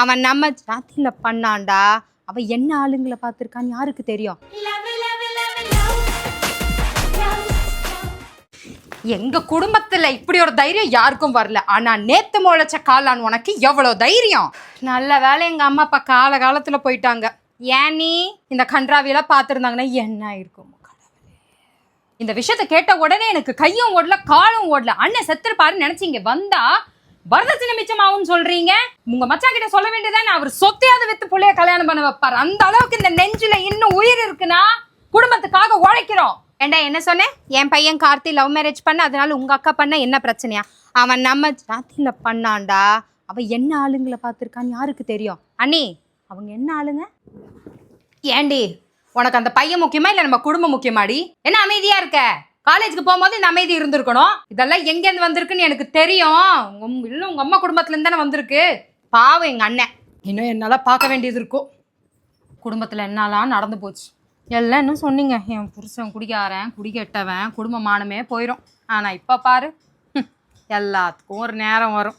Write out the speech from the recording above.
அவன் நம்ம ஜாத்தியில பண்ணான்டா. அவன் என்ன ஆளுங்களை பார்த்துருக்கான்னு யாருக்கு தெரியும்? எங்க குடும்பத்துல இப்படி ஒரு தைரியம் யாருக்கும் வரல. ஆனா நேத்து முளைச்ச காளான் உனக்கு எவ்வளவு தைரியம்? நல்ல வேலை எங்க அம்மா அப்பா காலத்துல போயிட்டாங்க. ஏன் நீ இந்த கன்றாவியெல்லாம் பார்த்துருந்தாங்கன்னா என்ன இருக்கும்? இந்த விஷயத்த கேட்ட உடனே எனக்கு கையும் ஓடல காலும் ஓடல. அண்ணன் செத்துருப்பாருன்னு நினைச்சு இங்க வந்தா வரதட்சணை மிச்சமாவும் சொல்றீங்க. உங்க மச்சா கிட்ட சொல்ல வேண்டியதானே, அவர் சொத்தையாவது வித்து புள்ளைய கல்யாணம் பண்ண வைப்பாரு. அந்த அளவுக்கு இந்த நெஞ்சில இன்னும் உயிர் இருக்குன்னா குடும்பத்துக்காக உழைக்கிறோம். ஏண்டா என்ன சொன்னேன்? என் பையன் கார்த்தி லவ் மேரேஜ் பண்ண, அதனால உங்க அக்கா பண்ண என்ன பிரச்சனையா? அவன் நம்ம ஜாத்தியில பண்ணான்டா. அவன் என்ன ஆளுங்களை பார்த்துருக்கான்னு யாருக்கு தெரியும்? அண்ணி அவங்க என்ன ஆளுங்க? ஏண்டி உனக்கு அந்த பையன் முக்கியமா இல்ல நம்ம குடும்பம் முக்கியமாடி? என்ன அமைதியா இருக்க? காலேஜுக்கு போகும்போது இந்த அமைதி இருந்திருக்கணும். இதெல்லாம் எங்கேருந்து வந்திருக்குன்னு எனக்கு தெரியும். இல்லை உங்க அம்மா குடும்பத்துல இருந்து தானே வந்திருக்கு. பாவம் எங்க அண்ணன் இன்னும் என்னால பார்க்க வேண்டியது இருக்கும். குடும்பத்துல என்னாலாம் நடந்து போச்சு எல்லாம் என்ன சொன்னீங்க? என் புருஷன் குடிக்காரன் குடிக்கெட்டவன் குடும்பமானமே போயிடும். ஆனா இப்ப பாரு எல்லாத்துக்கும் ஒரு நேரம் வரும்.